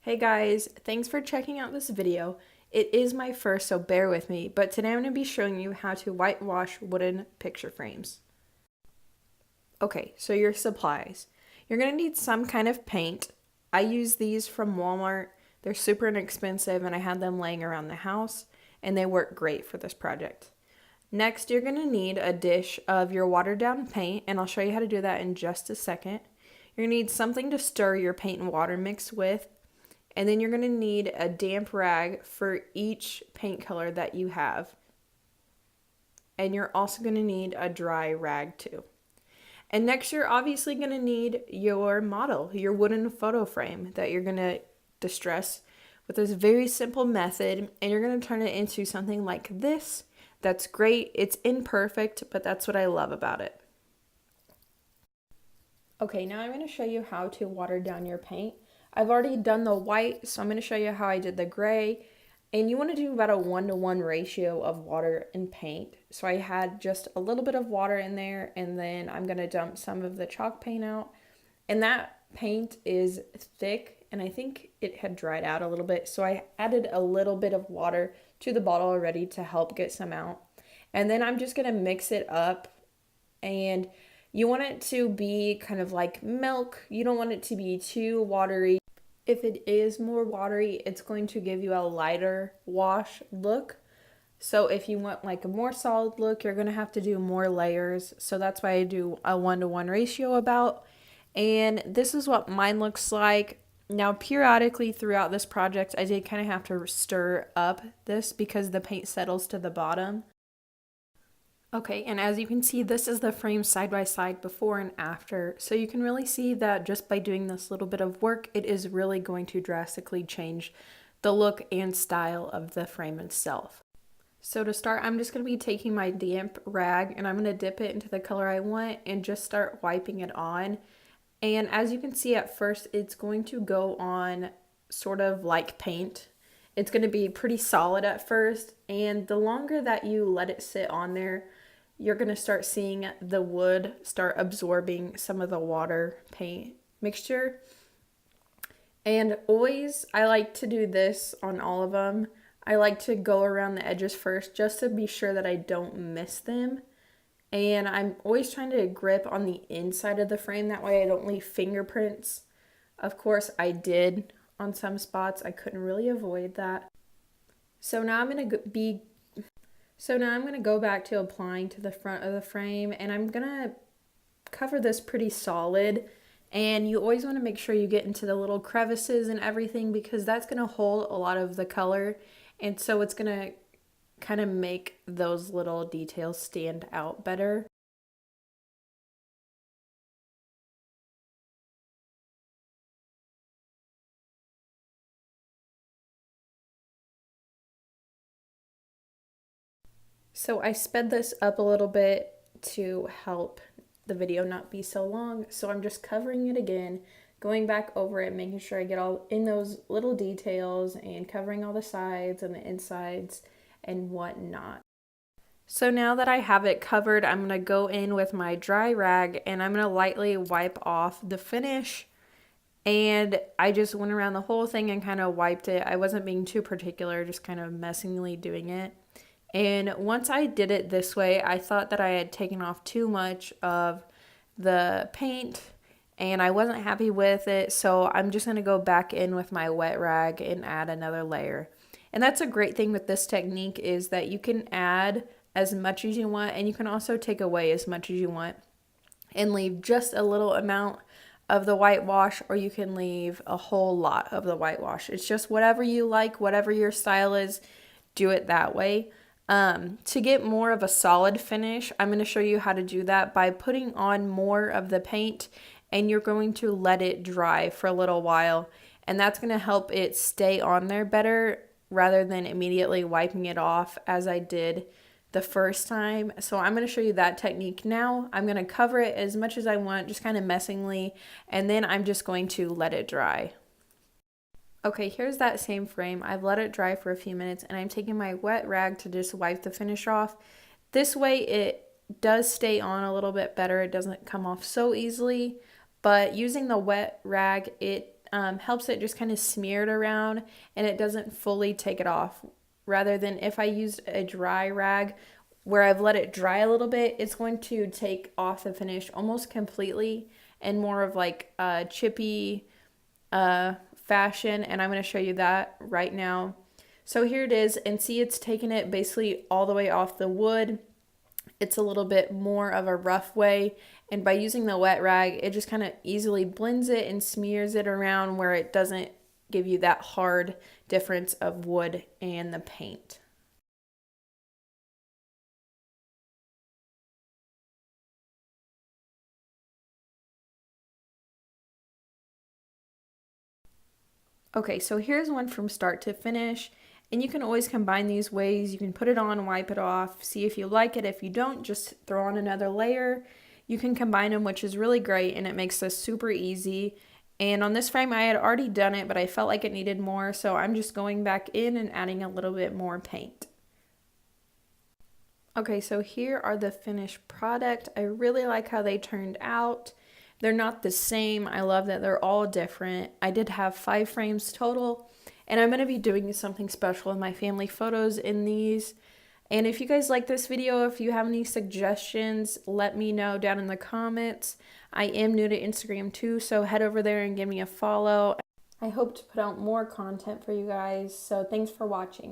Hey guys, thanks for checking out this video. It is my first, so bear with me, but today I'm going to be showing you how to whitewash wooden picture frames. Okay, so your supplies. You're going to need some kind of paint. I use these from Walmart. They're super inexpensive and I had them laying around the house and they work great for this project. Next, you're going to need a dish of your watered down paint, and I'll show you how to do that in just a second. You're going to need something to stir your paint and water mix with. And then you're going to need a damp rag for each paint color that you have. And you're also going to need a dry rag too. And next you're obviously going to need your model, your wooden photo frame that you're going to distress with this very simple method. And you're going to turn it into something like this. That's great. It's imperfect, but that's what I love about it. Okay, now I'm going to show you how to water down your paint. I've already done the white, so I'm going to show you how I did the gray. And you want to do about a 1-to-1 ratio of water and paint. So I had just a little bit of water in there, and then I'm going to dump some of the chalk paint out. And that paint is thick, and I think it had dried out a little bit. So I added a little bit of water to the bottle already to help get some out. And then I'm just going to mix it up, and you want it to be kind of like milk. You don't want it to be too watery. If it is more watery, it's going to give you a lighter wash look. So if you want like a more solid look, you're going to have to do more layers. So that's why I do a 1-to-1 ratio about. And this is what mine looks like. Now, periodically throughout this project, I did kind of have to stir up this because the paint settles to the bottom. Okay, and as you can see, this is the frame side by side before and after. So you can really see that just by doing this little bit of work, it is really going to drastically change the look and style of the frame itself. So to start, I'm just going to be taking my damp rag and I'm going to dip it into the color I want and just start wiping it on. And as you can see at first, it's going to go on sort of like paint. It's going to be pretty solid at first, and the longer that you let it sit on there, you're going to start seeing the wood start absorbing some of the water paint mixture. And always, I like to do this on all of them. I like to go around the edges first just to be sure that I don't miss them. And I'm always trying to grip on the inside of the frame. That way I don't leave fingerprints. Of course, I did on some spots. I couldn't really avoid that. So now I'm going to go back to applying to the front of the frame, and I'm going to cover this pretty solid. And you always want to make sure you get into the little crevices and everything because that's going to hold a lot of the color. And so it's going to kind of make those little details stand out better. So I sped this up a little bit to help the video not be so long. So I'm just covering it again, going back over it, making sure I get all in those little details and covering all the sides and the insides and whatnot. So now that I have it covered, I'm going to go in with my dry rag and I'm going to lightly wipe off the finish. And I just went around the whole thing and kind of wiped it. I wasn't being too particular, just kind of messingly doing it. And once I did it this way, I thought that I had taken off too much of the paint and I wasn't happy with it. So I'm just going to go back in with my wet rag and add another layer. And that's a great thing with this technique is that you can add as much as you want and you can also take away as much as you want and leave just a little amount of the whitewash, or you can leave a whole lot of the whitewash. It's just whatever you like, whatever your style is, do it that way. To get more of a solid finish, I'm going to show you how to do that by putting on more of the paint and you're going to let it dry for a little while. And that's going to help it stay on there better rather than immediately wiping it off as I did the first time. So I'm going to show you that technique now. I'm going to cover it as much as I want, just kind of messingly, and then I'm just going to let it dry. Okay, here's that same frame. I've let it dry for a few minutes and I'm taking my wet rag to just wipe the finish off. This way it does stay on a little bit better. It doesn't come off so easily, but using the wet rag, it helps it just kind of smear it around and it doesn't fully take it off. Rather than if I used a dry rag where I've let it dry a little bit, it's going to take off the finish almost completely and more of like a chippy fashion, and I'm going to show you that right now. So here it is, and see it's taken it basically all the way off the wood. It's a little bit more of a rough way, and by using the wet rag, it just kind of easily blends it and smears it around where it doesn't give you that hard difference of wood and the paint. Okay, so here's one from start to finish, and you can always combine these ways. You can put it on, wipe it off, see if you like it. If you don't, just throw on another layer. You can combine them, which is really great, and it makes this super easy. And on this frame, I had already done it, but I felt like it needed more, so I'm just going back in and adding a little bit more paint. Okay, so here are the finished product. I really like how they turned out. They're not the same. I love that they're all different. I did have 5 frames total, and I'm going to be doing something special with my family photos in these. And if you guys like this video, if you have any suggestions, let me know down in the comments. I am new to Instagram too, so head over there and give me a follow. I hope to put out more content for you guys, so thanks for watching.